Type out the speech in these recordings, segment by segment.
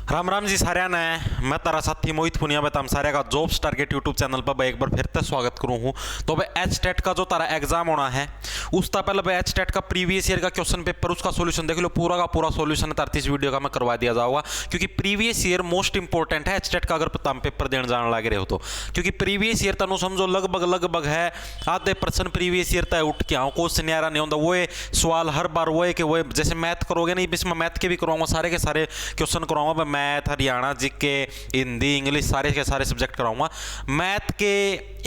राम राम जी साਰਿਆਂ ने मैं तारा साथी मोहित पुनिया बताम सारे का जॉब्स टारगेट यूट्यूब चैनल पर एक बार फिर से स्वागत करूँ हूँ। तो भाई एच टेट का जो तारा एग्जाम होना है उसका पहले भाई एच टेट का प्रीवियस ईयर का क्वेश्चन पेपर उसका सॉल्यूशन देख लो, पूरा का पूरा सॉल्यूशन 33 वीडियो का मैं करवा दिया जाऊंगा, क्योंकि प्रीवियस ईयर मोस्ट इंपॉर्टेंट है एच टेट का अगर तुम पेपर देने जाने लग रहे हो तो। क्योंकि प्रीवियस ईयर तनु समझो लगभग है आधे % प्रीवियस ईयर तय उठ के आओ, क्वेश्चन यारा नहीं होता, वो सवाल हर बार वो है कि वो जैसे मैथ करोगे नहीं, इसमें मैथ के भी करवाऊंगा, सारे के सारे क्वेश्चन करवाऊंगा, math Haryana GK Hindi English सारे के सारे सब्जेक्ट कराऊंगा। मैथ के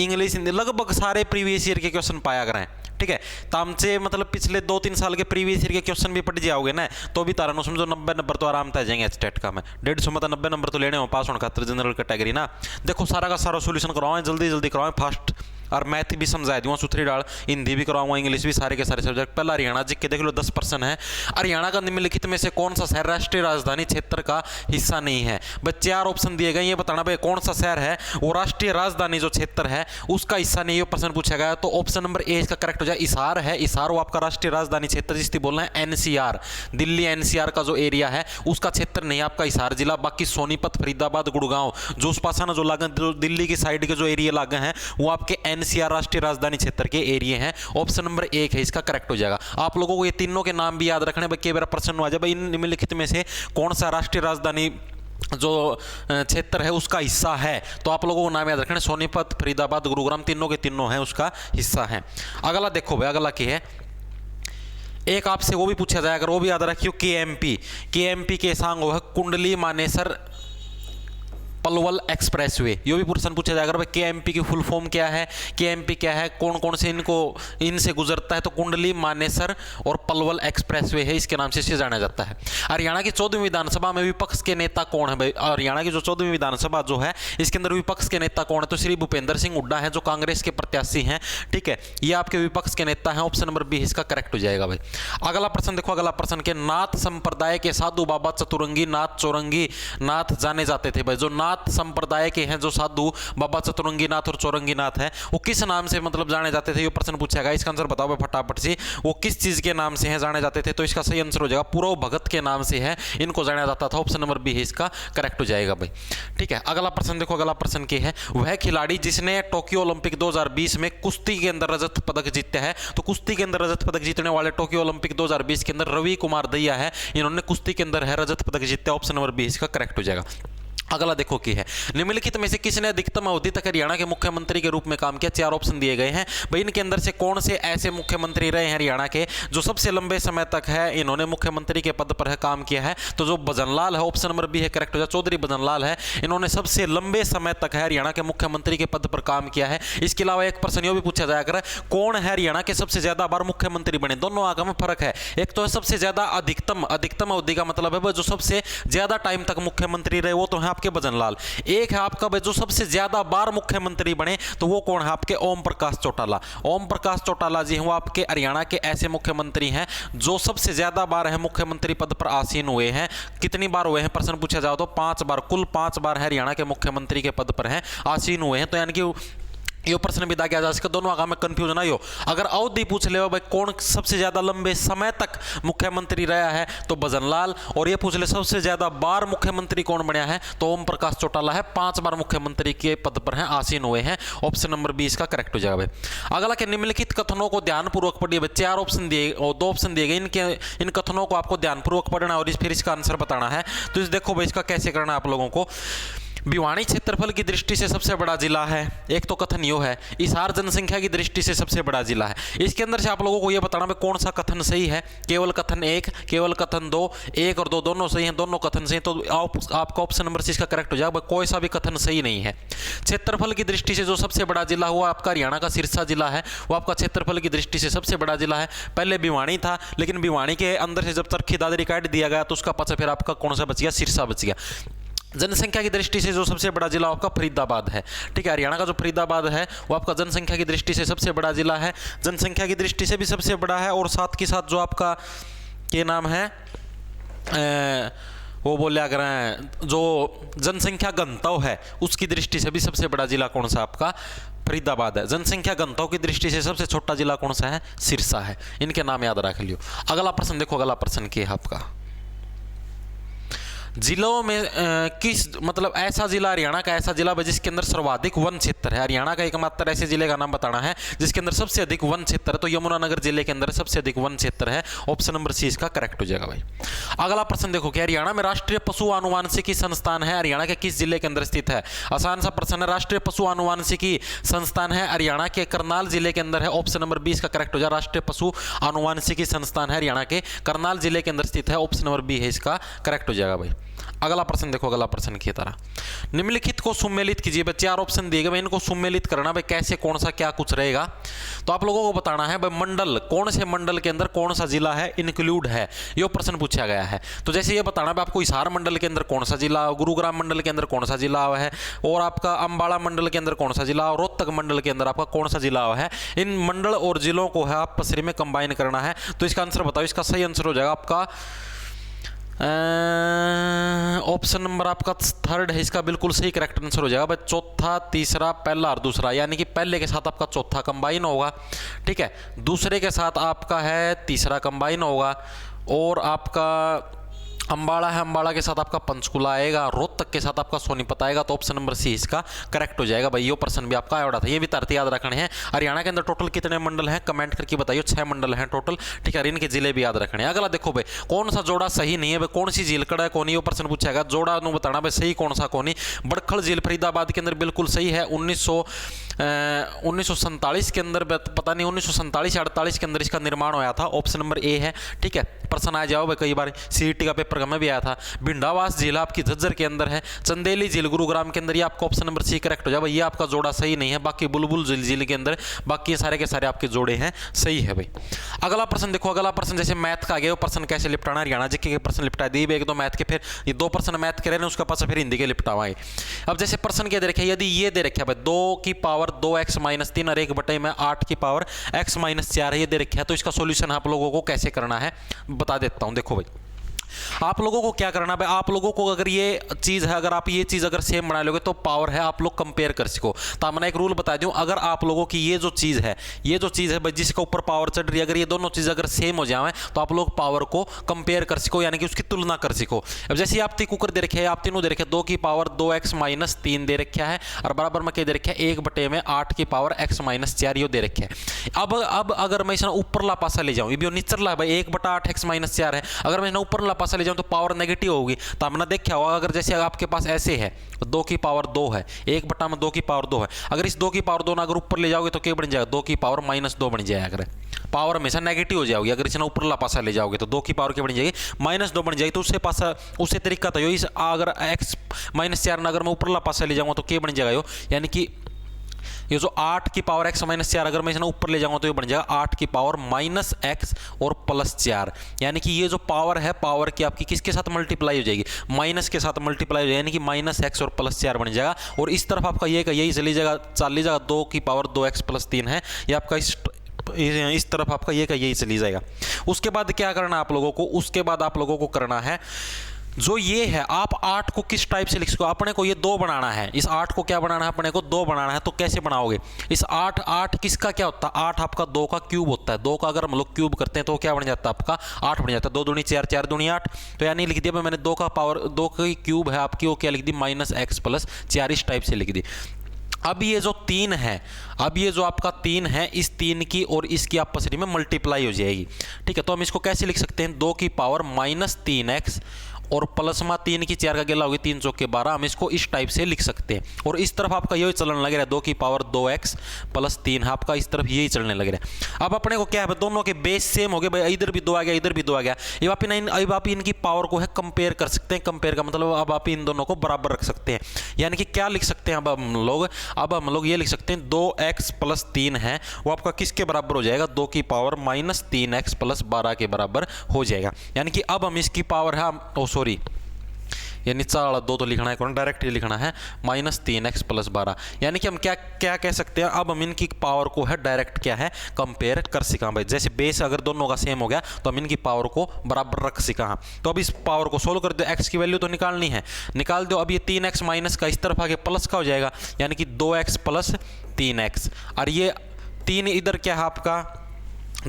इंग्लिश हिंदी लगभग सारे प्रीवियस ईयर के क्वेश्चन पाया करें, ठीक है। तामचे मतलब पिछले 2-3 साल के प्रीवियस ईयर के क्वेश्चन भी पढ़ जाओगे ना तो भी तारा समझो 90 नंबर तो आराम से आ जाएंगे एच टेट का में। 150 में 90 नंबर तो लेने हो पास होने खातिर जनरल कैटेगरी ना। देखो सारा का सारा सोल्यूशन करवाएं, जल्दी जल्दी करवाएं फास्ट, और मैथ भी समझा दूंगा सुथरी डाल, हिंदी भी कराऊंगा, इंग्लिश भी, सारे के सारे सब्जेक्ट। पहला हरियाणा जी के देख लो 10% है। हरियाणा का निम्नलिखित में से कौन सा शहर राष्ट्रीय राजधानी क्षेत्र का हिस्सा नहीं है? भाई 4 ऑप्शन दिए गए, ये बताना भाई कौन सा शहर है वो राष्ट्रीय राजधानी जो क्षेत्र है उसका हिस्सा नहीं है, प्रश्न पूछा गया। तो ऑप्शन नंबर ए इसका करेक्ट हो जाए, हिसार है। हिसार वो आपका राष्ट्रीय राजधानी क्षेत्र जिसकी बोलना है एनसीआर, दिल्ली एनसीआर का जो एरिया है उसका क्षेत्र नहीं है आपका हिसार जिला। बाकी सोनीपत, फरीदाबाद, गुड़गांव जो उस पास ना जो लागे दिल्ली की साइड के जो एरिया लागे हैं वो आपके एनसीआर राष्ट्रीय राजधानी क्षेत्र के एरिया हैं। ऑप्शन नंबर 1 है इसका करेक्ट हो जाएगा। आप लोगों को ये तीनों के नाम भी याद रखने भाई, कई बार प्रश्न आ जाए भाई इन निम्नलिखित में से कौन सा राष्ट्रीय राजधानी जो क्षेत्र है उसका हिस्सा है, तो आप लोगों को नाम याद रखना, सोनीपत, फरीदाबाद, गुरुग्राम तीनों के तीनों है उसका हिस्सा है। अगला देखो भाई, अगला क्या है, एक आपसे वो भी पूछा जाएगा, वो भी याद रखियो, केएमपी के सांग है कुंडली मानेसर पलवल एक्सप्रेसवे, ये भी प्रश्न पूछा जाएगा भाई केएमपी की फुल फॉर्म क्या है, केएमपी क्या है, कौन कौन से इनसे गुजरता है? तो कुंडली मानेसर और पलवल एक्सप्रेसवे है, इसके नाम से इसे जाना जाता है। हरियाणा की 14वीं विधानसभा में विपक्ष के नेता कौन है भाई? हरियाणा की जो 14वीं विधानसभा जो है इसके अंदर विपक्ष के नेता कौन है? तो श्री भूपेंद्र सिंह हुड्डा है जो कांग्रेस के प्रत्याशी हैं, ठीक है, ये आपके विपक्ष के नेता हैं। ऑप्शन नंबर बी इसका करेक्ट हो जाएगा भाई। अगला प्रश्न देखो, अगला प्रश्न के नाथ संप्रदाय के साधु बाबा चतुरंगी नाथ चौरंगी नाथ जाने जाते थे भाई। जो नाथ संप्रदाय के हैं जो साधु बाबा चतुरंगी नाथ और चौरंगी नाथ है वो किस नाम से मतलब जाने जाते थे? ये प्रश्न पूछा गया, इसका आंसर बताओ भाई फटाफट से, वो किस चीज के नाम से हैं जाने जाते थे? तो इसका सही आंसर हो जाएगा पूर्व भगत के नाम से है इनको जाना जाता था। ऑप्शन नंबर बी है इसका करेक्ट हो जाएगा भाई, ठीक है। अगला प्रश्न देखो, अगला प्रश्न क्या है, वह खिलाड़ी जिसने टोक्यो ओलंपिक 2020 में कुश्ती के अंदर रजत पदक जीता है। तो कुश्ती के अंदर रजत पदक जीतने वाले टोक्यो ओलंपिक 2020 के अंदर रवि कुमार दहिया है, इन्होंने कुश्ती के अंदर है रजत पदक जीता। ऑप्शन नंबर बी इसका करेक्ट हो जाएगा। अगला देखो की है, निम्नलिखित में से किसने अधिकतम अवधि तक हरियाणा के मुख्यमंत्री के रूप में काम किया? 4 ऑप्शन दिए गए हैं भाई, इनके अंदर से कौन से ऐसे मुख्यमंत्री रहे हैं हरियाणा के जो सबसे लंबे समय तक है इन्होंने मुख्यमंत्री के पद पर है काम किया है? तो जो भजनलाल है, ऑप्शन नंबर बी है करेक्ट हो जाए, चौधरी भजनलाल है, इन्होंने सबसे लंबे समय तक है हरियाणा के मुख्यमंत्री के पद पर काम किया है। इसके अलावा एक प्रश्न यह भी पूछा जाया कर, कौन है हरियाणा के सबसे ज्यादा बार मुख्यमंत्री बने? दोनों आगे में फर्क है, एक तो है सबसे ज्यादा अधिकतम अवधि का मतलब है जो सबसे ज्यादा टाइम तक मुख्यमंत्री रहे वो तो है आपके भजनलाल। एक है आपका भाई जो सबसे ज्यादा बार मुख्यमंत्री बने तो वो कौन है? आपके ओम प्रकाश चौटाला। ओम प्रकाश चौटाला जी हैं वो आपके हरियाणा के ऐसे मुख्यमंत्री हैं जो सबसे ज्यादा बार है मुख्यमंत्री पद पर आसीन हुए हैं। कितनी बार हुए हैं प्रश्न पूछा जाओ तो 5 बार, कुल 5 बार हरियाणा के मुख्यमंत्री के पद पर हैं आसीन हुए हैं। तो यानी कि ये प्रश्न भी किया जा सके, दोनों आगा में कंफ्यूजन ना हो। अगर अवधि पूछ ले भाई कौन सबसे ज्यादा लंबे समय तक मुख्यमंत्री रहा है तो भजनलाल, और ये पूछ ले सबसे ज्यादा बार मुख्यमंत्री कौन बना है तो ओम प्रकाश चौटाला है, 5 बार मुख्यमंत्री के पद पर हैं आसीन हुए हैं। ऑप्शन नंबर बी इसका करेक्ट हो जाएगा भाई। अगला के निम्नलिखित कथनों को ध्यानपूर्वक पढ़िए। 4 ऑप्शन दिए और 2 ऑप्शन दिए गए, इन कथनों को आपको ध्यानपूर्वक पढ़ना और फिर इसका आंसर बताना है। तो इस देखो भाई इसका कैसे करना है आप लोगों को। भिवानी क्षेत्रफल की दृष्टि से सबसे बड़ा जिला है, एक तो कथन यो है। हिसार जनसंख्या की दृष्टि से सबसे बड़ा जिला है। इसके अंदर से आप लोगों को यह बताना है कौन सा कथन सही है। केवल कथन 1, केवल कथन 2, 1 और 2 दोनों सही हैं, दोनों कथन सही। तो आपका ऑप्शन नंबर सी इसका करेक्ट हो जाएगा, कोई सा भी कथन सही नहीं है। क्षेत्रफल की दृष्टि से जो सबसे बड़ा जिला हुआ आपका हरियाणा का सिरसा जिला है, वो आपका क्षेत्रफल की दृष्टि से सबसे बड़ा जिला है। पहले भिवानी था, लेकिन भिवानी के अंदर से जब चरखी दादरी काट दिया गया तो उसका पाछा फिर आपका कौन सा बच गया? सिरसा बच गया। जनसंख्या की दृष्टि से जो सबसे बड़ा जिला आपका फरीदाबाद है, ठीक है। हरियाणा का जो फरीदाबाद है वो आपका जनसंख्या की दृष्टि से सबसे बड़ा जिला है, जनसंख्या की दृष्टि से भी सबसे बड़ा है, और साथ के साथ जो आपका क्या नाम है वो बोलिया करें जो जनसंख्या घनत्व है उसकी दृष्टि से भी सबसे बड़ा जिला कौन सा? आपका फरीदाबाद है। जनसंख्या घनत्व की दृष्टि से सबसे छोटा जिला कौन सा है? सिरसा है। इनके नाम याद रख लियो। अगला प्रश्न देखो, अगला प्रश्न क्या है आपका, जिलों में किस मतलब ऐसा जिला हरियाणा का ऐसा जिला जिसके अंदर सर्वाधिक वन क्षेत्र है। हरियाणा का एकमात्र ऐसे जिले का नाम बताना है जिसके अंदर सबसे अधिक वन क्षेत्र है, तो यमुनानगर जिले के अंदर सबसे अधिक वन क्षेत्र है। ऑप्शन नंबर सी इसका करेक्ट हो जाएगा भाई। अगला प्रश्न देखो कि हरियाणा में राष्ट्रीय पशु आनुवांशिकी संस्थान है हरियाणा के किस जिले के अंदर स्थित है। आसान सा प्रश्न है। राष्ट्रीय पशु आनुवांशिकी संस्थान है हरियाणा के करनाल जिले के अंदर है। ऑप्शन नंबर बी इसका करेक्ट हो जाएगा। राष्ट्रीय पशु आनुवांशिकी संस्थान है हरियाणा के करनाल जिले के अंदर स्थित है। ऑप्शन नंबर बी है इसका करेक्ट हो जाएगा भाई। अगला प्रश्न देखो, अगला प्रश्न की तरह निम्नलिखित को सुमेलित कीजिए। भाई 4 ऑप्शन दिए गए भाई, इनको सुमेलित करना भाई कैसे, कौन सा क्या कुछ रहेगा। तो आप लोगों को बताना है भाई मंडल, कौन से मंडल के अंदर कौन सा जिला है इंक्लूड है, ये प्रश्न पूछा गया है। तो जैसे ये बताना है आपको हिसार मंडल के अंदर कौन सा जिला, गुरुग्राम मंडल के अंदर कौन सा जिला है, और आपका अंबाला मंडल के अंदर कौन सा जिला, और रोहतक मंडल के अंदर आपका कौन सा जिला है। इन मंडल और जिलों को है आप पसरी में कंबाइन करना है। तो इसका आंसर बताओ। इसका सही आंसर हो जाएगा आपका ऑप्शन नंबर आपका थर्ड है, इसका बिल्कुल सही करेक्ट आंसर हो जाएगा भाई। चौथा, तीसरा, पहला और दूसरा, यानी कि पहले के साथ आपका चौथा कंबाइन होगा, ठीक है, दूसरे के साथ आपका है तीसरा कंबाइन होगा, और आपका अंबाला है, अंबाला के साथ आपका पंचकुला आएगा, रोहतक के साथ आपका सोनीपत आएगा। तो ऑप्शन नंबर सी इसका करेक्ट हो जाएगा भाई। ये प्रश्न भी आपका आया था, ये भी तरती याद रखने हैं। हरियाणा के अंदर टोटल कितने मंडल हैं कमेंट करके बताइए। 6 मंडल हैं टोटल, ठीक है, इनके जिले भी याद रखने हैं। अगला देखो भाई कौन सा जोड़ा सही नहीं है भाई, कौन सी झील कड़ा है कौन, ये प्रश्न पूछेगा। जोड़ा नु बताना भाई सही कौन सा कौन नहीं। बड़खल झील फरीदाबाद के अंदर बिल्कुल सही है। 1947 के अंदर, पता नहीं 1947 या 48 के अंदर इसका निर्माण होया था। ऑप्शन नंबर ए है, ठीक है, प्रश्न आ जाओ भाई, कई बार सीईटी का पेपर में भी आया था। भिंडावास झील आपकी झज्जर के अंदर है। चंदेली झील गुरुग्राम के अंदर, ये आपका ऑप्शन नंबर सी करेक्ट हो जाए भाई। ये आपका जोड़ा सही नहीं है। बाकी बुलबुल झील के अंदर बाकी सारे के सारे आपके जोड़े हैं सही है भाई। अगला प्रश्न देखो, अगला प्रश्न जैसे मैथ का आ गया, वो प्रश्न कैसे निपटाना। हरियाणा जीके के प्रश्न निपटा दिए, एक दो मैथ के, फिर ये 2 प्रश्न मैथ के रहे उसके पास फिर हिंदी के निपटावाएं। अब जैसे प्रश्न क्या दे रखे, यदि ये दे रखे भाई 2 की पावर 2x - 3 और 1/8 की पावर x - 4 ये दे रखे है, तो इसका सोल्यूशन आप लोगों को कैसे करना है बता देता हूं। देखो भाई आप लोगों को क्या करना है, आप लोगों को अगर ये चीज़ है, अगर आप ये चीज़ अगर सेम बना लोगे तो पावर है आप लोग कंपेयर कर सको। तो मैंने एक रूल बता दूं, अगर आप लोगों की ये जो चीज़ है भाई जिसके ऊपर पावर चढ़ रही है, अगर ये दोनों चीज़ अगर सेम हो जाए तो आप लोग पावर को कंपेयर कर सको, यानी कि उसकी तुलना कर सको। अब जैसे आप कुकर दे रखे हैं, आप तीनों दे रखे 2 की पावर 2x - 3 दे रखा है, और बराबर में क्या दे रखे है 1/8 की पावर x - 4 ये दे रखे है। अब अगर मैं इसे ऊपरला पासा ले जाऊँ, ये निचरला भाई 1/8 x - 4 है, अगर मैं ऊपरला पासा ले जाऊं तो पावर नेगेटिव होगी। तो हमने देखा होगा अगर जैसे आपके पास ऐसे है 2 की पावर 2 है, 1/2 की पावर 2 है, अगर इस 2 की पावर 2 ना अगर ऊपर ले जाओगे तो क्या बन जाएगा 2 की पावर -2 बन जाएगा। अगर पावर हमेशा नेगेटिव हो जाओगी, अगर इसे ऊपरला पासा ले जाओगे तो 2 की पावर क्या बन जाएगी -2 बन जाएगी। तो उससे पासा उससे तरीका तो इस अगर x - 4 ना अगर मैं ऊपरला पासा ले जाऊंगा तो क्या बन जाएगा यानी कि ये जो 8 की पावर x - 4 अगर मैं इसे ऊपर ले जाऊंगा तो ये बन जाएगा 8 की पावर -x और +4, यानी कि ये जो पावर है पावर की आपकी किसके साथ मल्टीप्लाई हो जाएगी माइनस के साथ मल्टीप्लाई हो जाएगी, यानी कि -x और +4 बन जाएगा। और इस तरफ आपका ये यही चली जाएगा 2 की पावर 2x + 3 है, ये आपका इस तरफ आपका ये यही चली जाएगा। उसके बाद क्या करना है आप लोगों को, उसके बाद आप लोगों को करना है जो ये है, आप 8 को किस टाइप से लिख सको। अपने को ये 2 बनाना है, इस 8 को क्या बनाना है अपने को 2 बनाना है। तो कैसे बनाओगे इस 8 किसका क्या होता है 8 आपका 2 का क्यूब होता है। 2 का अगर हम लोग क्यूब करते हैं तो क्या बन जाता है आपका 8 बन जाता है। 2 दूनी 4 4 दूनी 8, तो यानी लिख दिया मैंने 2 का पावर 2 की क्यूब है आपकी, वो क्या लिख दी -x + 4 इस टाइप से लिख दी। अब ये जो 3 है, अब ये जो आपका 3 है, इस 3 की और इसकी आपस में मल्टीप्लाई हो जाएगी, ठीक है। तो हम इसको कैसे लिख सकते हैं 2 की पावर -3x और +3 की 4 का गेला होगी 3 चौके 12, हम इसको इस टाइप से लिख सकते हैं। और इस तरफ आपका यही चलन लग रहा है 2 की पावर 2x + 3 है आपका, इस तरफ यही चलने लग रहा है। अब अपने को क्या है दोनों के बेस सेम हो गए भाई, इधर भी 2 आ गया इधर भी 2 आ गया। अब आप इनकी पावर को है कंपेयर कर सकते हैं। कंपेयर का मतलब अब आप इन दोनों को बराबर रख सकते हैं, यानी कि क्या लिख सकते हैं अब हम लोग ये लिख सकते हैं 2x + 3 है वो आपका किसके बराबर हो जाएगा 2 की पावर -3x + 12 के बराबर हो जाएगा। यानी कि अब हम इसकी पावर है सॉरी ये नीचा वाला 2 तो लिखना है कौन डायरेक्ट ही लिखना है -3x + 12, यानी कि हम क्या क्या कह सकते हैं अब हम इनकी पावर को है डायरेक्ट क्या है कंपेयर कर सका भाई। जैसे बेस अगर दोनों का सेम हो गया तो हम इनकी पावर को बराबर रख सका। तो अब इस पावर को सोल्व कर दो, x की वैल्यू तो निकालनी है, निकाल दो। अब ये 3x माइनस का इस तरफ आगे प्लस का हो जाएगा, यानी कि 2x + 3x, और ये 3 इधर क्या है आपका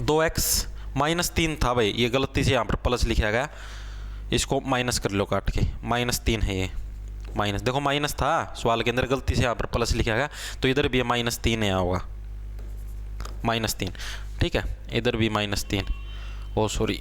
2x - 3 था भाई, ये गलती से यहाँ पर प्लस लिखा गया, इसको माइनस कर लो काट के, -3 है ये, माइनस, देखो माइनस था सवाल के अंदर, गलती से यहाँ पर प्लस लिखा गया, तो इधर भी -3 है होगा, -3, ठीक है, इधर भी -3, ओ सॉरी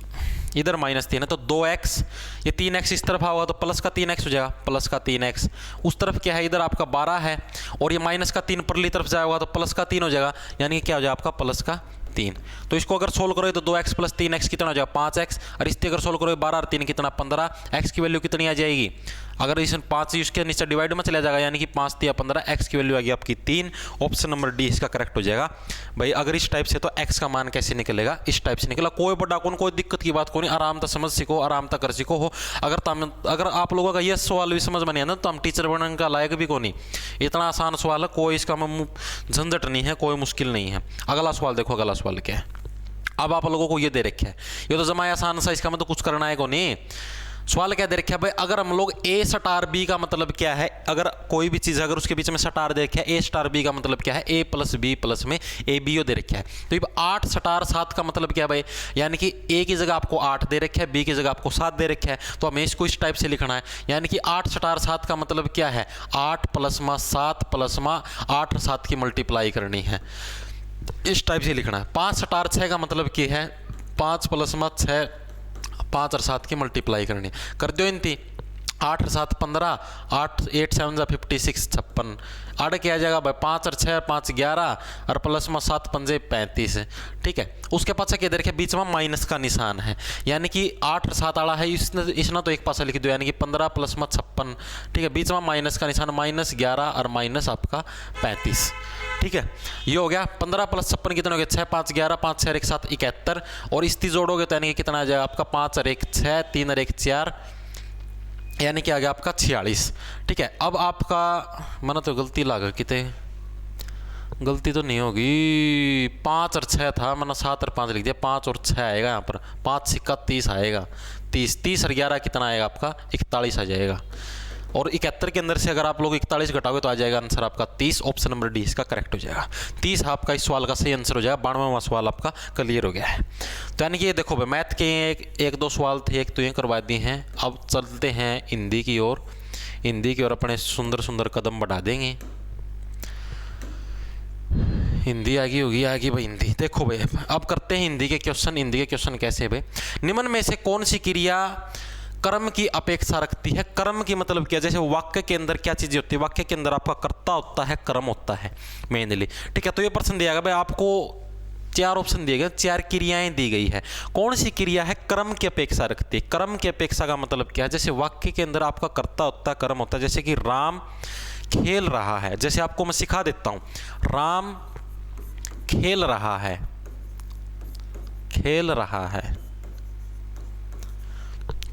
इधर -3 है, तो 2x, ये 3x इस तरफ आओगा तो प्लस का 3x हो जाएगा, प्लस का 3x, उस तरफ क्या है इधर आपका 12 है, और ये -3 परली तरफ जाएगा तो प्लस का 3 हो जाएगा, यानी कि क्या हो जाएगा आपका प्लस का 3। तो इसको अगर सोल्व करोगे तो 2x + 3x कितना हो जाएगा 5x, और इससे अगर सोल्व करोगे 12 और 3 कितना 15, x की वैल्यू कितनी आ जाएगी, अगर इस 5 इसके नीचे डिवाइड में चला जाएगा, यानी कि 5 × 15, x की वैल्यू आ गई आपकी 3, ऑप्शन नंबर डी इसका करेक्ट हो जाएगा। भाई अगर इस टाइप से तो x का मान कैसे निकलेगा, इस टाइप से निकला, कोई बड़ा कोई दिक्कत की बात को नहीं, आराम तक समझ सीखो, आराम तक कर सीखो हो। अगर आप लोगों का ये सवाल भी समझ में नहीं आना तो हम टीचर बनने का लायक भी को नहीं, इतना आसान सवाल है, कोई इसका झंझट नहीं है, कोई मुश्किल नहीं है। अगला सवाल देखो, अगला सवाल क्या है, अब आप लोगों को ये दे रखे है, ये तो जमा आसान सा, इसका मतलब कुछ करना है को नहीं। सवाल क्या दे रखा है भाई, अगर हम लोग A स्टार B का मतलब क्या है, अगर कोई भी चीज़ अगर उसके बीच में स्टार दे रखा है, A स्टार B का मतलब क्या है, A + B प्लस में ABO दे रखा है, तो ये 8 स्टार 7 का मतलब क्या है भाई, यानी कि A की जगह आपको 8 दे रखा है, B की जगह आपको 7 दे रखा है, तो हमें इसको इस टाइप से लिखना है, यानी कि 8 स्टार 7 का मतलब क्या है, 8 + 7 + 8 और 7 की मल्टीप्लाई करनी है, इस टाइप से लिखना है। 5 स्टार 6 का मतलब क्या है, 5 + 6, 5 और 7 की मल्टीप्लाई करनी, कर दो इनती, 8 और 7 15, 8 8 7 56, 56, 8 क्या आ जाएगा भाई, 5 और 6 5 11, और प्लस में 7 पंजे 35 है, ठीक है। उसके पास क्या देखिए बीच में माइनस का निशान है, यानी कि 8 और 7 आड़ा है, इसने तो एक पासा लिख दो, यानी कि 15 प्लस में 56, ठीक है, बीच में माइनस का निशान, -11 और माइनस आपका 35, ठीक है। ये हो गया 15 + 56 कितना हो गया, 6 5 11, 5 6 1 7 71, और इसकी जोड़ोगे तो यानी कि कितना आ जाएगा आपका, 5 और 1 6, 3 और 1 4, यानी कि आ गया आपका 46, ठीक है। अब आपका मैंने तो गलती लागा कितने, गलती तो नहीं होगी, 5 और 6 था, मैंने 7 और 5 लिख दिया, 5 और 6 आएगा यहाँ पर, 5 सिक्का 30 आएगा, 30 और 11 कितना आएगा आपका 41 आ जाएगा, और 71 के अंदर से अगर आप लोग 41 घटाओगे तो आ जाएगा आंसर आपका 30, ऑप्शन नंबर डी इसका करेक्ट हो जाएगा। 30 आपका इस सवाल का सही आंसर हो जाएगा। 92वां सवाल आपका क्लियर हो गया है। तो यानी कि ये देखो भाई, मैथ के एक दो सवाल थे, एक तो ये करवा दिए हैं। अब चलते हैं हिंदी की ओर, हिंदी की ओर अपने सुंदर सुंदर कदम बढ़ा देंगे। हिंदी आगी होगी, आगी भाई हिंदी। देखो भाई अब करते हैं हिंदी के क्वेश्चन। हिंदी के क्वेश्चन कैसे है भाई, निम्न में से कौन सी क्रिया कर्म की अपेक्षा रखती है। कर्म की मतलब क्या, जैसे वाक्य के अंदर क्या चीजें होती है, वाक्य के अंदर आपका कर्ता होता है, कर्म होता है मेनली, ठीक है। तो ये प्रश्न दिया गया भाई, आपको 4 ऑप्शन दिए गए, 4 क्रियाएं दी गई है, कौन सी क्रिया है कर्म की अपेक्षा रखती है। कर्म की अपेक्षा का मतलब क्या है, जैसे वाक्य के अंदर आपका कर्ता होता है, कर्म होता है। जैसे कि राम खेल रहा है, जैसे आपको मैं सिखा देता हूं, राम खेल रहा है, खेल रहा है,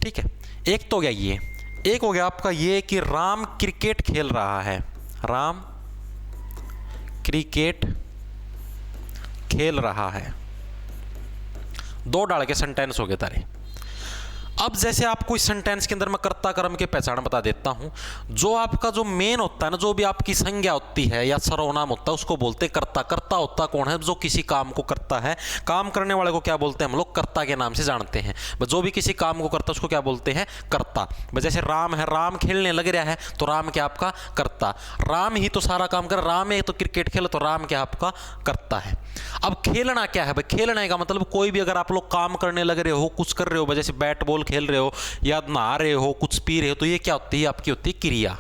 ठीक है। एक तो हो गया ये, एक हो गया आपका ये कि राम क्रिकेट खेल रहा है, राम क्रिकेट खेल रहा है। 2 डाल के सेंटेंस हो गए तारे। अब जैसे आपको इस सेंटेंस के अंदर मैं कर्ता कर्म के पहचान बता देता हूं। जो आपका जो मेन होता है ना, जो भी आपकी संज्ञा होती है या सर्वनाम होता है, उसको बोलते हैं कर्ता। कर्ता होता कौन है, जो किसी काम को करता है। काम करने वाले को क्या बोलते हैं हम लोग, कर्ता के नाम से जानते हैं। जो भी किसी काम को करता है उसको क्या बोलते हैं, कर्ता। जैसे राम है, राम खेलने लग रहा है तो राम क्या आपका कर्ता। राम ही तो सारा काम कर, राम है तो क्रिकेट खेल, तो राम क्या आपका कर्ता है। अब खेलना क्या है भाई, खेलने का मतलब कोई भी अगर आप लोग काम करने लग रहे हो, कुछ कर रहे हो, जैसे बैट बॉल खेल रहे हो या नहा रहे हो, कुछ पी रहे हो, तो ये क्या होती है आपकी, होती है क्रिया।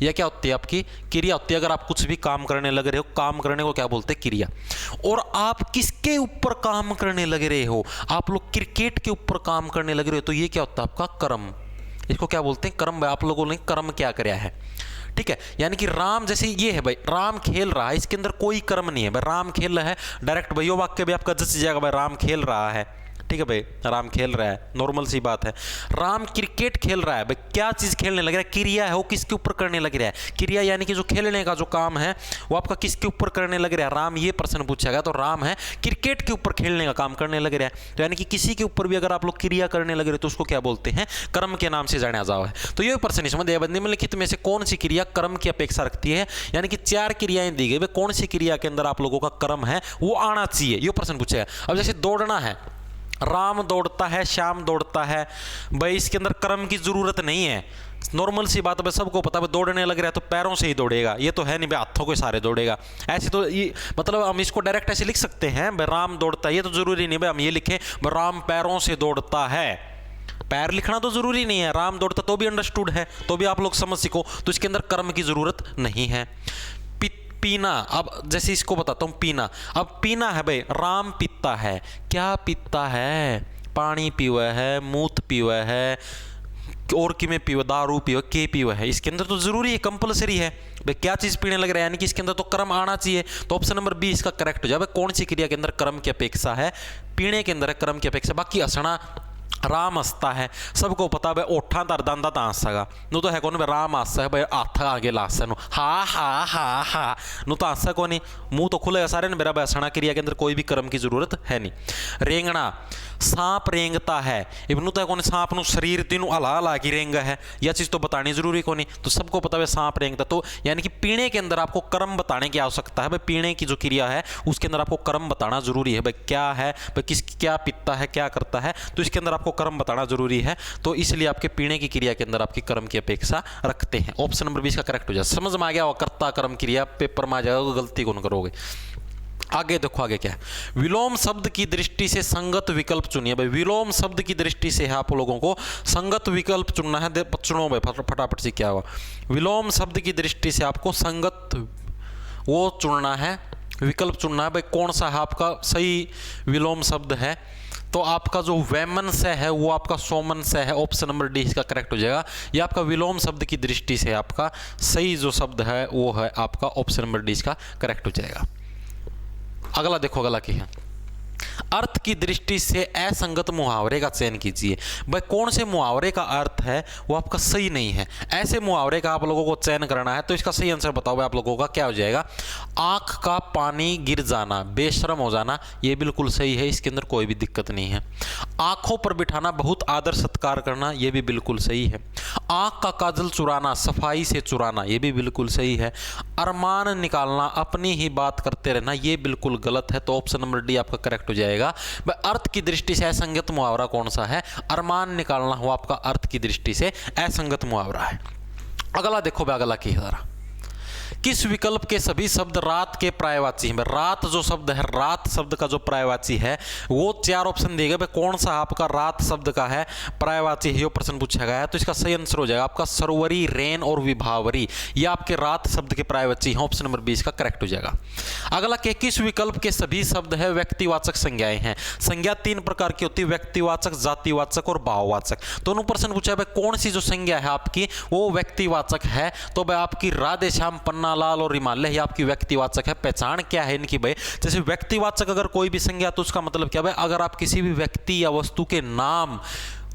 यह क्या होती है आपकी क्रिया होती है। अगर आप कुछ भी काम करने लग रहे हो, काम करने को क्या बोलते हैं, क्रिया। और आप किसके ऊपर काम करने लग रहे हो, आप लोग क्रिकेट के ऊपर काम करने लग रहे हो, तो ये क्या होता है आपका कर्म। इसको क्या बोलते हैं, कर्म। आप लोगों ने कर्म क्या कराया है, ठीक है। यानी कि राम जैसे ये है भाई, राम खेल रहा है, इसके अंदर कोई कर्म नहीं है भाई, राम खेल रहा है डायरेक्ट भाई, वाक्य भी आपका जच जाएगा भाई, राम खेल रहा है, ठीक है भाई, राम खेल रहा है, नॉर्मल सी बात है। राम क्रिकेट खेल रहा है भाई, क्या चीज खेलने लग रहा है, क्रिया है, वो किसके ऊपर करने लग रहा है, क्रिया। यानी कि जो खेलने का जो काम है वो आपका किसके ऊपर करने लग रहा है, राम। ये प्रश्न पूछा गया, तो राम है क्रिकेट के ऊपर खेलने का काम करने लग रहा है। तो यानी कि किसी के ऊपर भी अगर आप लोग क्रिया करने लग रहे हो तो उसको क्या बोलते हैं, कर्म के नाम से जाना जाओ है। तो ये प्रश्न इसमें निम्नलिखित में से कौन सी क्रिया कर्म की अपेक्षा रखती है। यानी कि 4 क्रियाएं दी गई, कौन सी क्रिया के अंदर आप लोगों का कर्म है वो आना चाहिए, ये प्रश्न पूछा है। अब जैसे दौड़ना है, राम दौड़ता है, श्याम दौड़ता है, भाई इसके अंदर कर्म की जरूरत नहीं है। नॉर्मल सी बात है, सबको पता है दौड़ने लग रहा है तो पैरों से ही दौड़ेगा, ये तो है नहीं भाई हाथों के सारे दौड़ेगा। ऐसे तो ये मतलब हम इसको डायरेक्ट ऐसे लिख सकते हैं भाई राम दौड़ता है, ये तो जरूरी नहीं भाई हम ये लिखें भाई राम पैरों से दौड़ता है। पैर लिखना तो जरूरी नहीं है, राम दौड़ता तो भी अंडरस्टूड है, तो भी आप लोग समझ सको, तो इसके अंदर कर्म की जरूरत नहीं है। पीना, अब जैसे इसको बताता हूं पीना, अब पीना है भाई राम पीता है, क्या पीता है, पानी पीवा है, मूत पीवा है, और कि में पीवा, दारू पीवा, के पीवा है, इसके अंदर तो जरूरी है, कंपलसरी है भाई क्या चीज पीने लग रहा है, यानी कि इसके अंदर तो कर्म आना चाहिए। तो ऑप्शन नंबर बी इसका करेक्ट हो जाए। कौन सी क्रिया के अंदर कर्म की अपेक्षा है, पीने के अंदर है कर्म की अपेक्षा। बाकी हंसना, राम हंसता है, सबको पता भाई ओठा तर दांदा तो हंसेगा, नु तो है कौन भाई राम हंसा है भाई हाथ आगे लासा नु हा हा हा हा नु तो हंसा कौन नहीं, मुंह तो खुलेगा सारे ने, मेरा भाई हंसना क्रिया के अंदर कोई भी कर्म की जरूरत है नहीं। रेंगना, सांप रेंगता है, इबनु तो है कौन सांप नु शरीर तीनों हला हला की रेंगा है, यह चीज तो बतानी जरूरी कौन नहीं, तो सबको पता है सांप रेंगता। तो यानी कि पीने के अंदर आपको कर्म बताने की आवश्यकता है भाई, पीने की जो क्रिया है उसके अंदर आपको कर्म बताना जरूरी है भाई, क्या है भाई किस क्या पीता है क्या करता है, तो इसके अंदर आपको कर्म बताना जरूरी है, तो इसलिए आपके पीने की क्रिया के अंदर आपकी कर्म की अपेक्षा रखते हैं। ऑप्शन नंबर 20 का करेक्ट हो जाए। समझ में आ गया, कर्ता कर्म क्रिया पेपर में आ जाएगा तो गलती कौन करोगे। आगे देखो आगे क्या है, विलोम शब्द की दृष्टि से संगत विकल्प चुनिए। भाई विलोम शब्द की दृष्टि से है आप लोगों को संगत विकल्प चुनना है, चुनो भाई फटाफट से। क्या हुआ, विलोम शब्द की दृष्टि से आपको संगत वो चुनना है, विकल्प चुनना है भाई कौन सा है आपका सही विलोम शब्द है। तो आपका जो वैमनस्य है वो आपका सोमनस्य है, ऑप्शन नंबर डी इसका करेक्ट हो जाएगा। ये आपका विलोम शब्द की दृष्टि से आपका सही जो शब्द है वो है आपका ऑप्शन नंबर डी इसका करेक्ट हो जाएगा। अगला देखो, अगला क्या है, अर्थ की दृष्टि से असंगत मुहावरे का चयन कीजिए। भाई कौन से मुहावरे का अर्थ है वो आपका सही नहीं है, ऐसे मुहावरे का आप लोगों को चयन करना है। तो इसका सही आंसर बताओ भाई आप लोगों का क्या हो जाएगा। आंख का पानी गिर जाना, बेशरम हो जाना, ये बिल्कुल सही है, इसके अंदर कोई भी दिक्कत नहीं है। आंखों पर बिठाना, बहुत आदर सत्कार करना, ये भी बिल्कुल सही है। आंख का काजल चुराना, सफाई से चुराना, ये भी बिल्कुल सही है। अरमान निकालना, अपनी ही बात करते रहना, ये बिल्कुल गलत है। तो ऑप्शन नंबर डी आपका करेक्ट हो जाएगा। अर्थ की दृष्टि से असंगत मुहावरा कौन सा है, अरमान निकालना हो आपका अर्थ की दृष्टि से असंगत मुहावरा है। अगला देखो भाई, अगला की जरा, किस विकल्प के सभी शब्द रात के पर्यायवाची हैं। रात जो शब्द है, रात शब्द का जो पर्यायवाची है वो चार ऑप्शन दिए गए भाई, कौन सा आपका रात शब्द का है पर्यायवाची है, ये प्रश्न पूछा गया है। तो इसका सही आंसर हो जाएगा आपका सरोवरी, रेन और विभावरी, ये आपके रात शब्द के पर्यायवाची हैं, ऑप्शन नंबर 20 का करेक्ट हो जाएगा। अगला के किस विकल्प के सभी शब्द है व्यक्तिवाचक संज्ञाएं हैं। संज्ञा तीन प्रकार की होती है, व्यक्तिवाचक, जातिवाचक और भाववाचक। दोनों प्रश्न पूछा है भाई कौन सी जो संज्ञा है आपकी वो व्यक्तिवाचक है। तो भाई आपकी राधे श्याम, पन्ना लाल और हिमालय ये आपकी व्यक्तिवाचक है। पहचान क्या है इनकी भाई, जैसे व्यक्तिवाचक अगर कोई भी संज्ञा तो उसका मतलब क्या भाई, अगर आप किसी भी व्यक्ति या वस्तु के नाम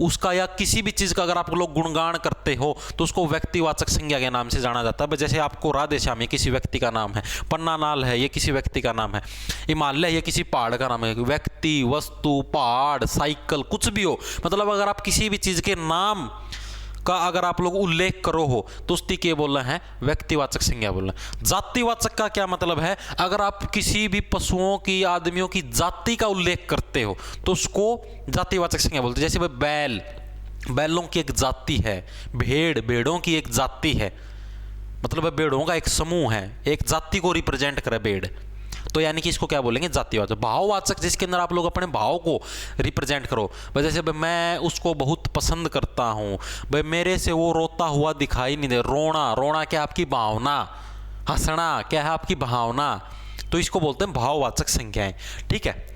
उसका या किसी भी चीज का अगर आप लोग गुणगान करते हो तो उसको व्यक्तिवाचक संज्ञा के नाम से जाना जाता है। जैसे आपको राधे श्याम ये किसी व्यक्ति का नाम है, पन्ना लाल है ये किसी व्यक्ति का नाम है, हिमालय ये किसी पहाड़ का नाम है। व्यक्ति, वस्तु, पहाड़, साइकिल, कुछ भी हो, मतलब अगर आप किसी भी चीज के नाम का अगर आप लोग उल्लेख करो हो तो उसकी क्या बोलना है, व्यक्तिवाचक संज्ञा बोलना। जातिवाचक का क्या मतलब है, अगर आप किसी भी पशुओं की, आदमियों की जाति का उल्लेख करते हो तो उसको जातिवाचक संज्ञा बोलते हैं। जैसे भाई बैल, बैलों की एक जाति है, भेड़, भेड़ों की एक जाति है, मतलब भेड़ों का एक समूह है, एक जाति को रिप्रेजेंट करे भेड़, तो यानी कि इसको क्या बोलेंगे, जातिवाचक। भाववाचक जिसके अंदर आप लोग अपने भाव को रिप्रेजेंट करो, भाई जैसे भाई मैं उसको बहुत पसंद करता हूँ, भाई मेरे से वो रोता हुआ दिखाई नहीं दे। रोना, रोना क्या आपकी भावना, हंसना क्या है आपकी भावना, तो इसको बोलते हैं भाववाचक संज्ञाएं। ठीक है,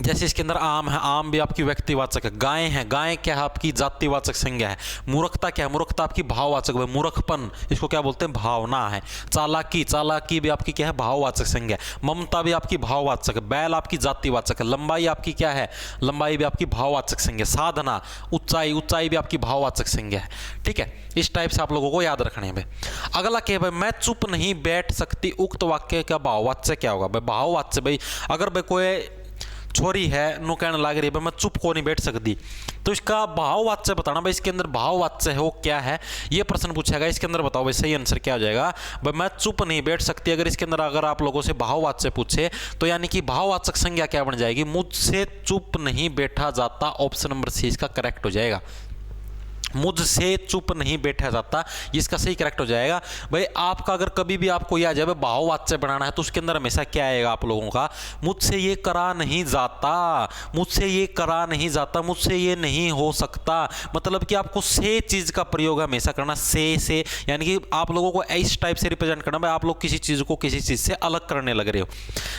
जैसे इसके अंदर आम है, आम भी आपकी व्यक्तिवाचक है। गाय है, गाय क्या है आपकी जातिवाचक संज्ञा है। मूर्खता क्या है, मूर्खता आपकी भाववाचक है। मूर्खपन इसको क्या बोलते हैं, भावना है। चालाकी, चालाकी भी आपकी क्या है, भाववाचक संज्ञा है। ममता भी आपकी भाववाचक है। बैल आपकी जातिवाचक है। लंबाई आपकी क्या है, लंबाई भी आपकी भाववाचक संज्ञा। साधना, ऊंचाई, ऊंचाई भी आपकी भाववाचक संज्ञा है। ठीक है, इस टाइप से आप लोगों को याद रखने हैं। अगला क्या है भाई, मैं चुप नहीं बैठ सकती, उक्त वाक्य का भाववाच्य क्या होगा। भाई भाववाच्य, भाई अगर भाई कोई छोरी है नु कहने लग रही है भाई मैं चुप को नहीं बैठ सकती, तो इसका भाववाच्य बताना भाई, इसके अंदर भाववाच्य है वो क्या है, ये प्रश्न पूछेगा। इसके अंदर बताओ भाई सही आंसर क्या हो जाएगा। भाई मैं चुप नहीं बैठ सकती, अगर इसके अंदर अगर आप लोगों से भाववाच्य पूछे तो यानी कि भाववाचक संज्ञा क्या बन जाएगी, मुझसे चुप नहीं बैठा जाता। ऑप्शन नंबर सी इसका करेक्ट हो जाएगा। मुझसे चुप नहीं बैठा जाता, इसका सही करेक्ट हो जाएगा। भाई आपका अगर कभी भी आपको यह आ जाए भाववाच्य बनाना है तो उसके अंदर हमेशा क्या आएगा आप लोगों का, मुझसे ये करा नहीं जाता, मुझसे ये करा नहीं जाता, मुझसे ये नहीं हो सकता। मतलब कि आपको से चीज का प्रयोग हमेशा करना, से यानी कि आप लोगों को इस टाइप से रिप्रेजेंट करना भाई आप लोग किसी चीज को किसी चीज से अलग करने लग रहे हो।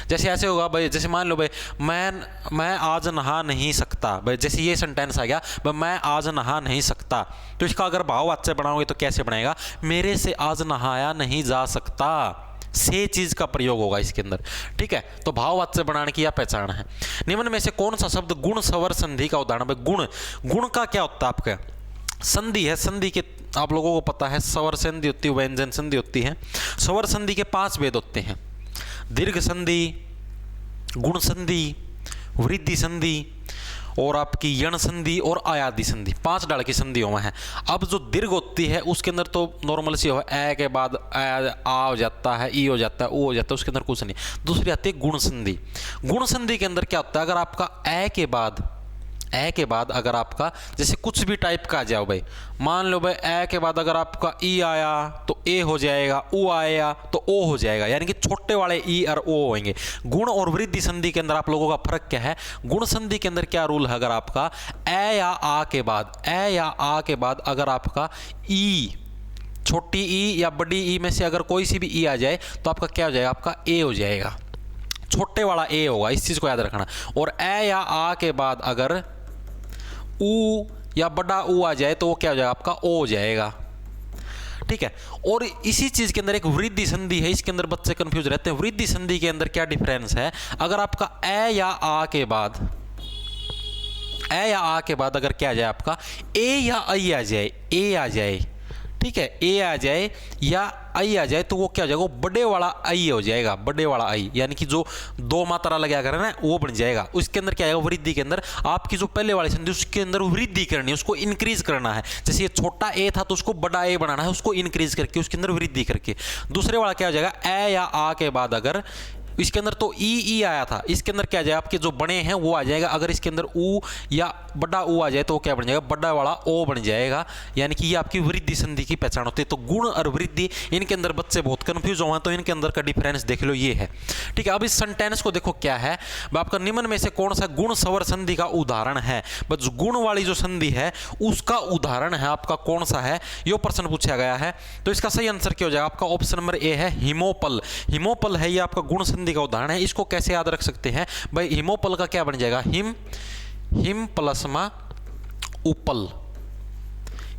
जैसे ऐसे होगा भाई, जैसे मान लो भाई मैं आज नहा नहीं सकता, भाई जैसे ये सेंटेंस आ गया भाई मैं आज नहा नहीं सकता, तो इसका अगर भाववाच्य बनाओगे तो कैसे बनेगा, मेरे से आज नहाया नहीं जा सकता। से चीज का प्रयोग होगा इसके अंदर, ठीक है। तो भाववाच्य बनाने की यह पहचान है। निम्न में से कौन सा शब्द गुण स्वर संधि का उदाहरण है। गुण का क्या होता है आपका, संधि है। संधि के आप लोगों को पता है स्वर संधि होती है, व्यंजन संधि होती है। स्वर संधि के 5 भेद होते हैं, दीर्घ संधि, गुण संधि, वृद्धि संधि और आपकी यण संधि और आयादी संधि, 5 डाल की संधियों में है। अब जो दीर्घ होती है उसके अंदर तो नॉर्मल सी हो, ए के बाद आ हो जाता है, ई हो जाता है, ओ हो जाता है, उसके अंदर कुछ नहीं। दूसरी आती है गुण संधि। गुण संधि के अंदर क्या होता है, अगर आपका ए के बाद अगर आपका जैसे कुछ भी टाइप का आ जाओ भाई, मान लो भाई ए के बाद अगर आपका ई आया तो ए हो जाएगा, ओ आया तो ओ हो जाएगा, यानी कि छोटे वाले ई और ओ होंगे। गुण और वृद्धि संधि के अंदर आप लोगों का फर्क क्या है। गुण संधि के अंदर क्या रूल है, अगर आपका ए या आ के बाद अगर आपका ई, छोटी ई या बड़ी ई में से अगर कोई सी भी ई आ जाए तो आपका क्या हो जाएगा, आपका ए हो जाएगा, छोटे वाला ए होगा, इस चीज को याद रखना। और ए या आ के बाद अगर ऊ या बड़ा ऊ आ जाए तो वो क्या हो जाएगा, आपका ओ हो जाएगा, ठीक है। और इसी चीज के अंदर एक वृद्धि संधि है, इसके अंदर बच्चे कंफ्यूज रहते हैं। वृद्धि संधि के अंदर क्या डिफरेंस है, अगर आपका ए या आ के बाद अगर क्या आ जाए, आपका ए या आई आ जाए, ठीक है, ए आ जाए या आई आ जाए तो वो क्या हो जाएगा, वो बड़े वाला आई हो जाएगा, बड़े वाला आई, यानी कि जो 2 मात्रा लगा कर ना वो बन जाएगा। उसके अंदर क्या आएगा, वृद्धि के अंदर आपकी जो पहले वाली संधि उसके अंदर वृद्धि करनी है, उसको इंक्रीज करना है। जैसे ये छोटा ए था तो उसको बड़ा ए बनाना है, उसको इंक्रीज करके उसके अंदर वृद्धि करके। दूसरे वाला क्या हो जाएगा, ए या आ के बाद अगर इसके अंदर तो ई आया था, इसके अंदर क्या आ जाएगा, आपके जो बने हैं वो आ जाएगा। अगर इसके अंदर ऊ या बड़ा ऊ आ जाए तो वो क्या बन जाएगा, बड़ा वाला ओ बन जाएगा, यानी कि ये आपकी वृद्धि संधि की पहचान होती है। तो गुण और वृद्धि, इनके अंदर बच्चे बहुत कंफ्यूज हुए हैं, तो इनके अंदर का डिफरेंस देख लो, ये है, ठीक है। अब इस सेंटेंस को देखो क्या है, आपका निम्न में से कौन सा गुण स्वर संधि का उदाहरण है। बस गुण वाली जो संधि है उसका उदाहरण है आपका कौन सा है, यो प्रश्न पूछा गया है। तो इसका सही आंसर क्या हो जाएगा, आपका ऑप्शन नंबर ए है हिमोपल। हिमोपल है ये आपका गुण संधि का उदाहरण है। इसको कैसे याद रख सकते हैं भाई, हिमोपल का क्या बन जाएगा, हिम प्लसमा उपल,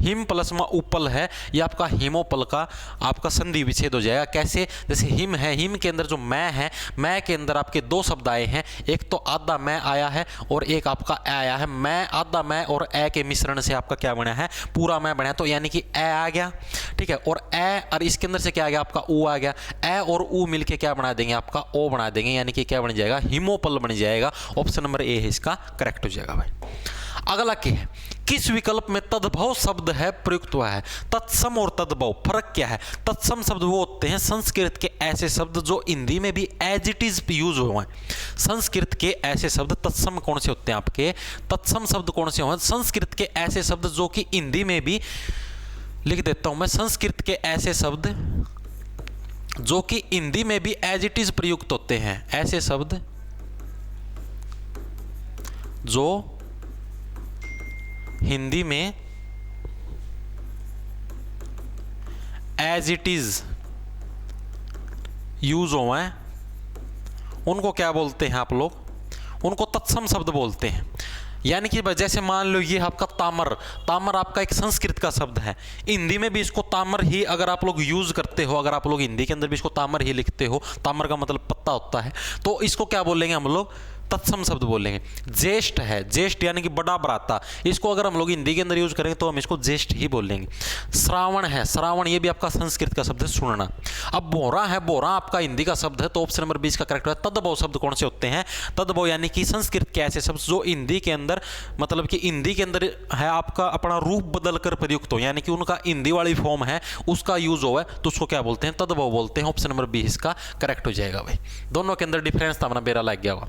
हिम प्लसमा उपल है, ये आपका हिमोपल का आपका संधि विच्छेद हो जाएगा। कैसे, जैसे हिम है, हिम के अंदर जो मैं है, मैं के अंदर आपके 2 शब्द आए हैं, एक तो आधा मैं आया है और एक आपका ए आया है। मैं, आधा मैं और ए के मिश्रण से आपका क्या बना है, पूरा मैं बना है, तो यानी कि ए आ गया, ठीक है। और ए और इसके अंदर से क्या आ गया, आपका ऊ आ गया। ए और ऊ मिलके क्या बना देंगे, आपका ओ बना देंगे, यानी कि क्या बन जाएगा, हिमोपल बन जाएगा। ऑप्शन नंबर ए है इसका करेक्ट हो जाएगा भाई। अगला क्या है, किस विकल्प में तद्भव शब्द है प्रयुक्त हुआ है। तत्सम और तद्भव फर्क क्या है। तत्सम शब्द वो होते हैं संस्कृत के ऐसे शब्द जो हिंदी में भी एज इट इज यूज हुए हैं। संस्कृत के ऐसे शब्द तत्सम कौन से होते हैं, आपके तत्सम शब्द कौन से हुए, संस्कृत के ऐसे शब्द जो कि हिंदी में भी, लिख देता हूं मैं, संस्कृत के ऐसे शब्द जो कि हिंदी में भी एज इट इज प्रयुक्त होते हैं। ऐसे शब्द जो हिंदी में एज इट इज यूज हुए हैं उनको क्या बोलते हैं आप लोग, उनको तत्सम शब्द बोलते हैं। यानी कि जैसे मान लो ये आपका तामर, तामर आपका एक संस्कृत का शब्द है, हिंदी में भी इसको तामर ही अगर आप लोग यूज करते हो, अगर आप लोग हिंदी के अंदर भी इसको तामर ही लिखते हो, तामर का मतलब पत्ता होता है, तो इसको क्या बोलेंगे हम लोग, तत्सम शब्द बोलेंगे। ज्येष्ठ है, ज्येष्ठ यानी कि बड़ा भ्राता, इसको अगर हम लोग हिंदी के अंदर यूज करेंगे तो हम इसको ज्येष्ठ ही बोलेंगे। श्रावण है, श्रावण ये भी आपका संस्कृत का शब्द है सुनना। अब बोरा है, बोरा आपका हिंदी का शब्द है, तो ऑप्शन नंबर 20 का करेक्ट है। तद्भव शब्द कौन से होते हैं? तद्भव यानी कि संस्कृत के ऐसे शब्द जो हिंदी के अंदर मतलब कि हिंदी के अंदर है आपका अपना रूप बदल कर प्रयुक्त हो, यानी कि उनका हिंदी वाली फॉर्म है उसका यूज हो है, तो उसको क्या बोलते हैं? तद्भव बोलते हैं। ऑप्शन नंबर 20 का करेक्ट हो जाएगा भाई। दोनों के अंदर डिफरेंस था, अपना बेरा लग गया होगा।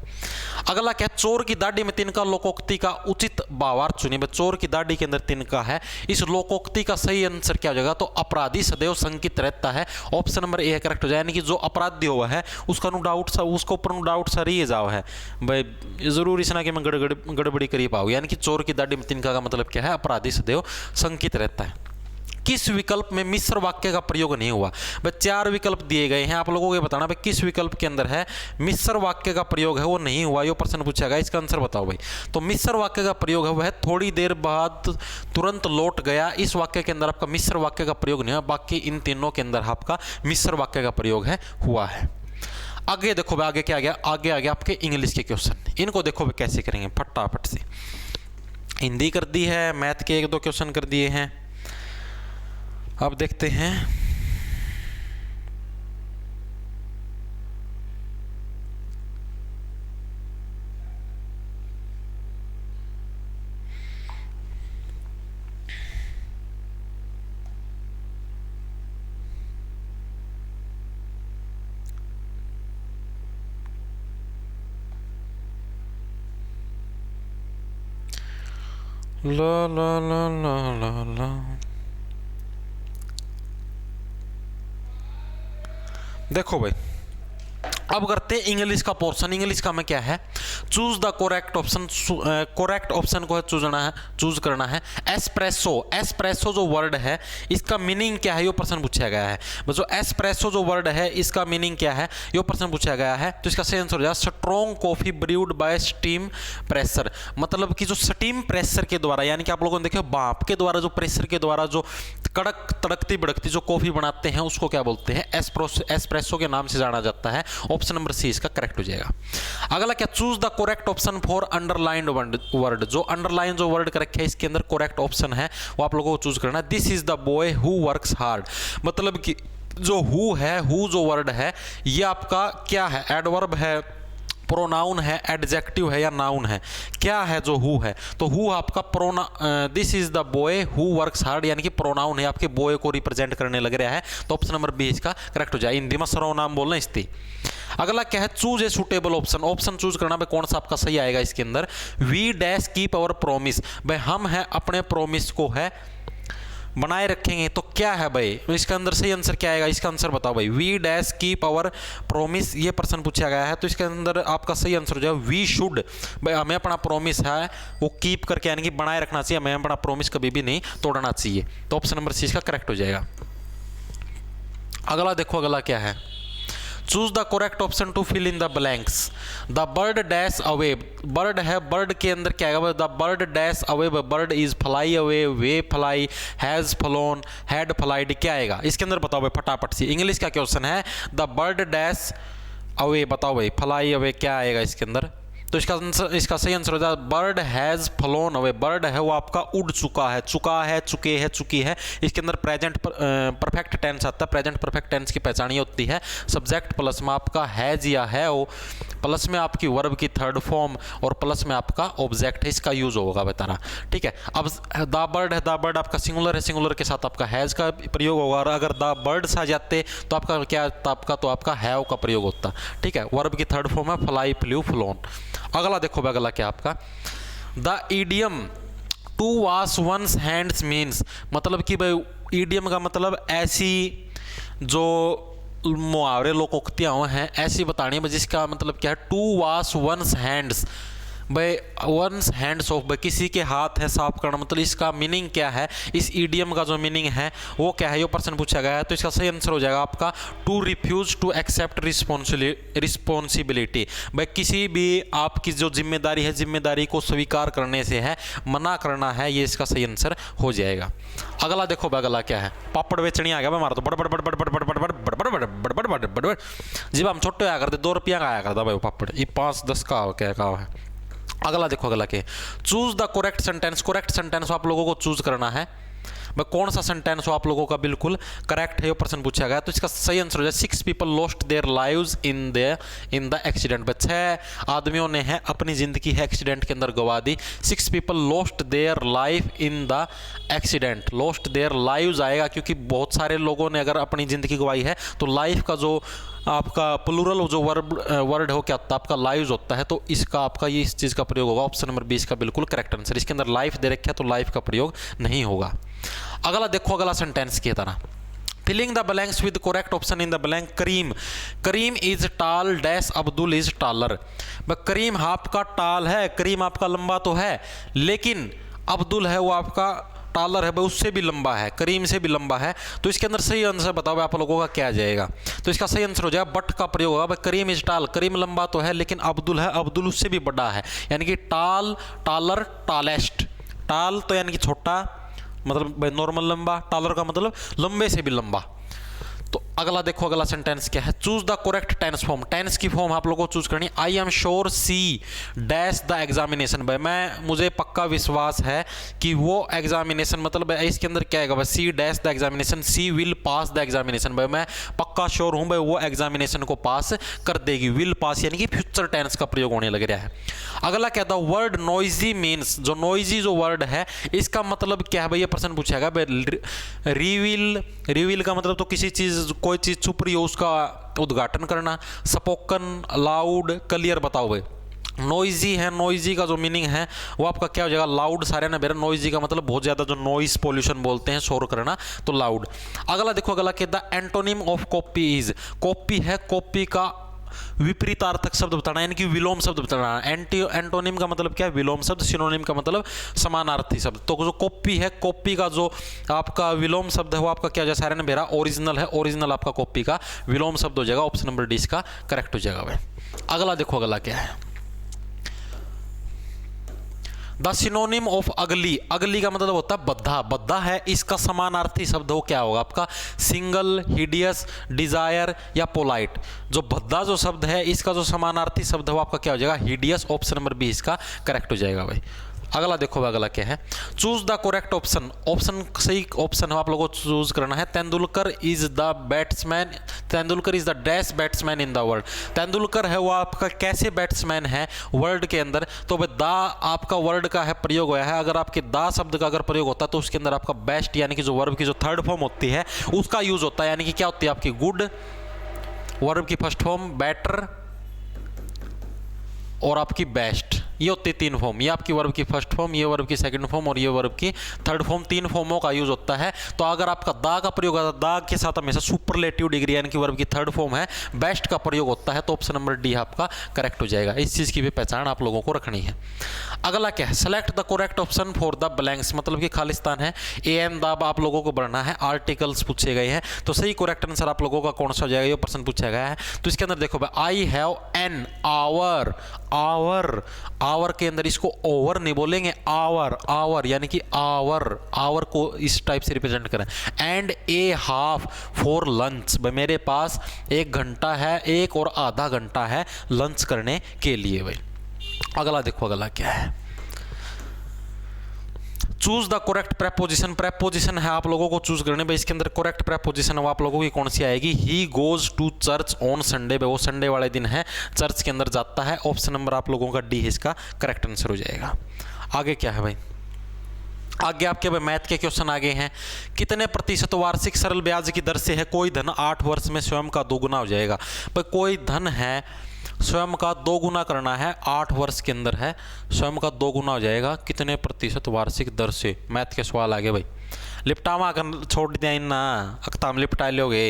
अगला क्या? चोर की दाढ़ी में तिनका लोकोक्ति का उचित भावार्थ चुनिए। चोर की दाढ़ी के अंदर तिनका है, इस लोकोक्ति का सही आंसर क्या हो जाएगा? तो अपराधी सदैव शंकित रहता है। ऑप्शन नंबर ए करेक्ट हो जाए, यानी कि जो अपराधी हुआ है उसका नो डाउट सा, उसको ऊपर नो डाउट सा रही जाओ है भाई, जरूर इस ना कि मैं गड़बड़ी करी पाऊँ। यानी कि चोर की दाढ़ी में तिनका का मतलब क्या है? अपराधी सदैव शंकित रहता है। किस विकल्प में मिश्र वाक्य का प्रयोग नहीं हुआ? भाई 4 विकल्प दिए गए हैं, आप लोगों को बताना भाई किस विकल्प के अंदर है मिश्र वाक्य का प्रयोग है वो नहीं हुआ। ये प्रश्न पूछा गया, इसका आंसर बताओ भाई। तो मिश्र वाक्य का प्रयोग है वह थोड़ी देर बाद तुरंत लौट गया, इस वाक्य के अंदर आपका मिश्र वाक्य का प्रयोग नहीं हुआ। बाकी इन तीनों के अंदर आपका मिश्र वाक्य का प्रयोग है हुआ है। आगे देखो भाई, आगे क्या आ गया? आगे आ गया आपके इंग्लिश के क्वेश्चन। इनको देखो भाई कैसे करेंगे फटाफट से। हिंदी कर दी है, मैथ के 1-2 क्वेश्चन कर दिए हैं। अब देखते हैं ला ला ला ला ला ला। देखो भाई, अब करते हैं इंग्लिश का पोर्शन। इंग्लिश का में क्या है? Choose the correct option. Correct option को चूज करना है। एस्प्रेसो, एस्प्रेसो जो वर्ड है इसका मीनिंग क्या है? ये प्रश्न पूछा गया है। जो एस्प्रेसो जो वर्ड है इसका मीनिंग क्या है? ये प्रश्न पूछा गया है। तो इसका सही आंसर हो जाएगा strong coffee brood bye steam pressure. मतलब कि जो स्टीम प्रेशर के द्वारा, यानी कि आप लोगों ने देखा भाप के द्वारा, जो प्रेशर के द्वारा जो कड़क तड़कती भड़कती जो कॉफी बनाते हैं उसको क्या बोलते हैं? एस्प्रेसो के नाम से जाना जाता है। ऑप्शन नंबर सी इसका करेक्ट हो जाएगा। अगला क्या? Choose the correct option for underlined word. जो अंडरलाइन जो वर्ड कर रखे है इसके अंदर करेक्ट ऑप्शन है वो आप लोगों को चूज करना है। This is the boy who works hard. मतलब कि जो हु है, हु जो वर्ड है ये आपका क्या है? एडवर्ब है, प्रोनाउन है, एडजेक्टिव है या नाउन है? क्या है जो हु है? तो हु आपका this is the boy who works hard, यानी कि प्रोनाउन है, आपके बॉय को रिप्रेजेंट करने लग रहा है। तो ऑप्शन नंबर 20 का करेक्ट हो जाए। हिंदी में सर्वनाम बोलना स्त्री। अगला क्या है? Choose a suitable option. Option choose करना भाई कौन सा आपका सही आएगा इसके अंदर? We dash keep our promise. भाई हम है अपने प्रोमिस को है बनाए रखेंगे, तो क्या है भाई इसका अंदर सही आंसर क्या आएगा? इसका आंसर बताओ भाई। We dash keep our promise ये प्रश्न पूछा गया है, तो इसके अंदर आपका सही आंसर हो जाएगा वी शुड। भाई हमें अपना प्रोमिस है वो कीप करके यानी कि बनाए रखना चाहिए, हमें अपना प्रोमिस कभी भी नहीं तोड़ना चाहिए। तो ऑप्शन नंबर सी इसका करेक्ट हो जाएगा। अगला देखो, अगला क्या है? Choose the correct option to fill in the blanks. The bird dash away. Bird है, बर्ड के अंदर क्या है? The bird dash away, bird is fly away, way fly, has flown, had flied. क्या आएगा इसके अंदर बताओ भाई फटाफट से। इंग्लिश का क्वेश्चन है द बर्ड डैश अवे, बताओ भाई फ्लाई अवे क्या आएगा इसके अंदर? तो इसका सही आंसर हो जाएगा bird has phloem away. Bird है वो आपका उड़ चुका है, चुके है, चुकी है। इसके अंदर प्रेजेंट परफेक्ट टेंस आता है। प्रेजेंट परफेक्ट टेंस की पहचान ये होती है सब्जेक्ट प्लस में आपका हैज या है वो, प्लस में आपकी वर्ब की थर्ड फॉर्म और प्लस में आपका ऑब्जेक्ट है, इसका यूज होगा बता। ठीक है। अब द बर्ड है, द बर्ड आपका सिंगुलर है, सिंगुलर के साथ आपका हैज का प्रयोग होगा। और अगर द बर्ड्स आ जाते तो आपका क्या? तो आपका हैव का प्रयोग होता। ठीक है। वर्ब की थर्ड फॉर्म है फ्लाई, फ्लू, फ्लोन। अगला देखो भाई, अगला क्या आपका? The idiom to wash one's hands means. मतलब कि भाई ईडियम का मतलब ऐसी जो मुहावरे लोकोक्तियाँ हैं ऐसी बतानी है जिसका मतलब क्या है? टू वॉश वंस हैंड्स भाई वंस हैंड्स ऑफ, भाई किसी के हाथ है साफ करना, मतलब इसका मीनिंग क्या है, इस ईडियम का जो मीनिंग है वो क्या है, ये प्रश्न पूछा गया है। तो इसका सही आंसर हो जाएगा आपका to refuse to accept responsibility. भाई किसी भी आपकी जो जिम्मेदारी है, जिम्मेदारी को स्वीकार करने से है, मना करना है, ये इसका सही आंसर हो जाएगा। अगला देखो भाई, अगला क्या है, पापड़ बेचनी आ गया भाई हमारा तो बड़ बड़ बड़ बड़ बड़ बड़ बड़ बड़ बड़ बड़ बड़ बड़ बड़ बड़। जब हम छोटे आया करते 2 रुपया का आया करता भाई वो पापड़, ये 5-10 का क्या का है। अगला देखो, अगला क्या, choose the correct sentence. Correct sentence आप लोगों को चूज करना है, भाई कौन सा सेंटेंस हो आप लोगों का बिल्कुल करेक्ट है, ये प्रश्न पूछा गया। तो इसका सही आंसर हो जाए 6 people lost their lives in the accident. 6 आदमियों ने है अपनी जिंदगी है एक्सीडेंट के अंदर गवा दी। 6 people lost their life in the accident. Lost their lives आएगा क्योंकि बहुत सारे लोगों ने अगर अपनी जिंदगी गवाई है, तो लाइफ का जो आपका प्लूरल जो वर्ड हो क्या होता है आपका, लाइव्स होता है। तो इसका आपका ये इस चीज़ का प्रयोग होगा। ऑप्शन नंबर 20 का बिल्कुल करेक्ट आंसर। इसके अंदर लाइफ दे रखा है तो लाइफ का प्रयोग नहीं होगा। अगला देखो, अगला सेंटेंस की तरह, filling the blanks with correct option in the blank. Karim, Karim is tall dash Abdul is taller. Karim आपका टाल है, करीम आपका लंबा तो है, लेकिन अब्दुल है वो आपका टालर है भाई, उससे भी लंबा है, करीम से भी लंबा है। तो इसके अंदर सही आंसर बताओ आप लोगों का क्या आ जाएगा। तो इसका सही आंसर हो जाएगा बट का प्रयोग होगा। भाई करीम इज टाल, करीम लंबा तो है, लेकिन अब्दुल है, अब्दुल उससे भी बड़ा है। यानी कि टाल, टालर, टालेस्ट। टाल तो यानी कि छोटा, मतलब भाई नॉर्मल लंबा, टालर का मतलब लंबे से भी लंबा। तो अगला देखो, अगला सेंटेंस क्या है, choose the correct tense form. Tense की फॉर्म आप लोगों को चूज करनी। I am sure she dash the examination. भाई मुझे पक्का विश्वास है कि वो एग्जामिनेशन, मतलब इसके अंदर क्या है, she dash the examination, she will pass the examination. भाई मैं पक्का श्योर हूं भाई वो एग्जामिनेशन को पास कर देगी। विल पास यानी कि फ्यूचर टेंस का प्रयोग होने लग रहा है। अगला क्या था, वर्ड नॉइजी मीन्स। जो नॉइजी जो वर्ड है इसका मतलब क्या है भाई, ये प्रश्न पूछा गया। रिवील, रिवील का मतलब तो किसी चीज, कोई चीज छुप रही हो उसका उद्घाटन करना। Spoken, loud, clear. बताओ भाई, नॉइजी है, नॉइजी का जो मीनिंग है वो आपका क्या हो जाएगा, लाउड। सारे ना बेरा, नॉइजी का मतलब बहुत ज्यादा जो नॉइस पोल्यूशन बोलते हैं, शोर करना, तो लाउड। अगला देखो, अगला क्या, the antonym of copy is. Copy है, कॉपी का विपरीतार्थक शब्द बताना, यानी कि विलोम शब्द बताना। एंटोनिम का मतलब क्या है, विलोम शब्द। सिनोनिम का मतलब समानार्थी शब्द। तो जो कॉपी है, कॉपी का जो आपका विलोम शब्द है वो आपका क्या हो जाएगा, सारे ने मेरा ओरिजिनल है, ओरिजिनल आपका कॉपी का विलोम शब्द हो जाएगा। ऑप्शन नंबर 20 का करेक्ट हो जाएगा भाई। अगला देखो, अगला क्या है, द सिनोनिम ऑफ अगली। अगली का मतलब होता है बद्धा। बद्धा है, इसका समानार्थी शब्द हो क्या होगा आपका, सिंगल, हिडियस, डिजायर या पोलाइट। जो बद्धा जो शब्द है इसका जो समानार्थी शब्द है वो आपका क्या हो जाएगा, हिडियस। ऑप्शन नंबर 20 का करेक्ट हो जाएगा भाई। अगला देखो, अगला क्या है, choose the correct option. Option सही ऑप्शन है आप लोगों को चूज करना है। Tendulkar is the batsman, Tendulkar is the dash batsman in the world. Tendulkar है वो आपका कैसे बैट्समैन है वर्ल्ड के अंदर। तो भाई दा आपका वर्ल्ड का है प्रयोग हुआ है। अगर आपके दा शब्द का अगर प्रयोग होता है तो उसके अंदर आपका बेस्ट यानी कि जो वर्ब की जो थर्ड फॉर्म होती है उसका यूज होता है। यानी कि क्या होती है आपकी, गुड, वर्ब की फर्स्ट फॉर्म बेटर और आपकी बेस्ट, ये होती है 3 फॉर्म। ये आपकी वर्ब की फर्स्ट फॉर्म, ये वर्ब की सेकंड फॉर्म और ये वर्ब की थर्ड फॉर्म। 3 फॉर्मों का यूज होता है। तो अगर आपका दा का प्रयोग होता है, दा के साथ हमेशा सुपरलेटिव डिग्री यानी कि वर्ब की थर्ड फॉर्म है, बेस्ट का प्रयोग होता है। तो ऑप्शन नंबर डी आपका करेक्ट हो जाएगा। इस चीज की भी पहचान आप लोगों को रखनी है। अगला क्या है, select the correct option for the blanks, मतलब कि खालिस्तान है। ए एन दाब आप लोगों को बढ़ना है। आर्टिकल्स पूछे गए हैं तो सही करेक्ट आंसर आप लोगों का कौन सा हो जाएगा, ये प्रश्न पूछा गया है। तो इसके अंदर देखो भाई, I have an hour. Hour, hour के अंदर इसको ओवर नहीं बोलेंगे, आवर, आवर यानी कि आवर, आवर को इस टाइप से रिप्रेजेंट करें। And A half for lunch, भाई मेरे पास 1 घंटा है, 1 और आधा घंटा है लंच करने के लिए भाई। अगला देखो, अगला क्या है, choose the correct preposition. Preposition है आप लोगों को चूज करने भाई। इसके अंदर करेक्ट प्रेपोजिशन है आप लोगों की कौन सी आएगी, he goes to church on Sunday. वो संडे वाले दिन है चर्च के अंदर जाता है। ऑप्शन नंबर आप लोगों का डी है इसका करेक्ट आंसर हो जाएगा। आगे क्या है भाई, आगे आपके भाई मैथ के क्वेश्चन आगे हैं। कितने प्रतिशत वार्षिक सरल ब्याज की दर से है कोई धन 8 वर्ष में स्वयं का 2 गुना हो जाएगा। भाई कोई धन है स्वयं का 2 गुना करना है, 8 वर्ष के अंदर है स्वयं का 2 गुना हो जाएगा। कितने प्रतिशत वार्षिक दर से, मैथ के सवाल आगे भाई। लिपटावा छोड़ दिया इन ना, अक्ताम लिपटा लोगे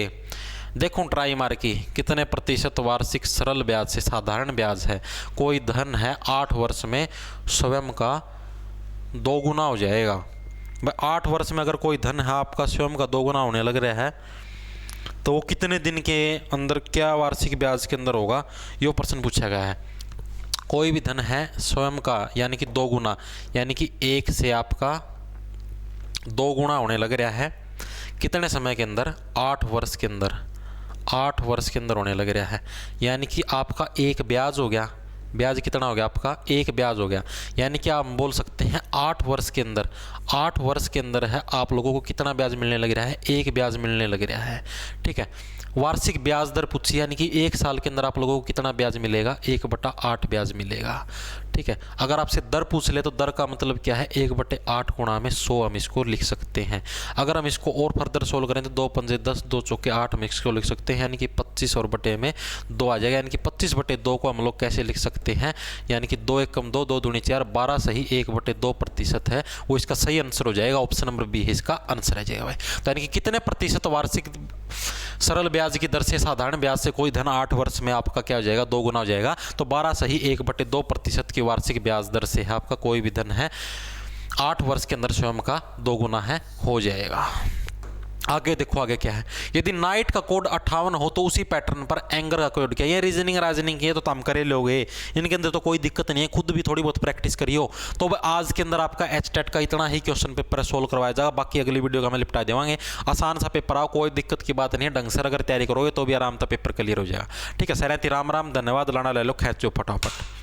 देखो ट्राई मार की, कितने प्रतिशत वार्षिक सरल ब्याज से साधारण ब्याज है। कोई धन है 8 वर्ष में स्वयं का 2 गुना हो जाएगा। भाई 8 वर्ष में अगर कोई धन है आपका स्वयं का 2 गुना होने लग रहा है तो वो कितने दिन के अंदर क्या वार्षिक ब्याज के अंदर होगा, ये प्रश्न पूछा गया है। कोई भी धन है स्वयं का यानी कि 2 गुना, यानी कि 1 से आपका 2 गुना होने लग रहा है कितने समय के अंदर, 8 वर्ष के अंदर। 8 वर्ष के अंदर होने लग रहा है, यानी कि आपका एक ब्याज हो गया। ब्याज कितना हो गया आपका, एक ब्याज हो गया। यानी कि आप बोल सकते हैं 8 वर्ष के अंदर, 8 वर्ष के अंदर है आप लोगों को कितना ब्याज मिलने लग रहा है, एक ब्याज मिलने लग रहा है। ठीक है, वार्षिक ब्याज दर पूछी, यानी कि 1 साल के अंदर आप लोगों को कितना ब्याज मिलेगा, 1/8 ब्याज मिलेगा। ठीक है, अगर आपसे दर पूछ ले तो दर का मतलब क्या है, 1/8 गुणा में 100 हम इसको लिख सकते हैं। अगर हम इसको और फर्दर सोल्व करें तो 2 पंजे 10, 2 चौके 8 हम इसको लिख सकते हैं, यानी कि 25 और बटे में 2 आ जाएगा। यानी कि 25/2 को हम लोग कैसे लिख सकते हैं, यानी कि 2 एकम 2, 2 दूनी 4, 12 सही 1/2% है, वो इसका सही आंसर हो जाएगा। ऑप्शन नंबर बी है इसका आंसर आ जाएगा भाई। तो यानी कि कितने प्रतिशत वार्षिक सरल ब्याज की दर से साधारण ब्याज से कोई धन 8 वर्ष में आपका क्या हो जाएगा, 2 गुना हो जाएगा। तो 12 सही 1/2% की वार्षिक ब्याज दर से है आपका कोई भी धन है 8 वर्ष के अंदर स्वयं का 2 गुना है हो जाएगा। आगे देखो आगे क्या है, यदि नाइट का कोड 58 हो तो उसी पैटर्न पर एंगर का कोड क्या है। ये रीजनिंग ये तो तुम करे लोगे, इनके अंदर तो कोई दिक्कत नहीं है, खुद भी थोड़ी बहुत प्रैक्टिस करियो। तो आज के अंदर आपका HTET का इतना ही क्वेश्चन पेपर सोल्व करवाया जाएगा, बाकी अगली वीडियो का मैं निपटा देवांगे। आसान सा पेपर आओ, कोई दिक्कत की बात नहीं है, ढंग से अगर तैयारी करोगे तो भी आराम से पेपर क्लियर हो जाएगा। ठीक है, सर राम राम, धन्यवाद, लाना ले लो, खैचो फटाफट।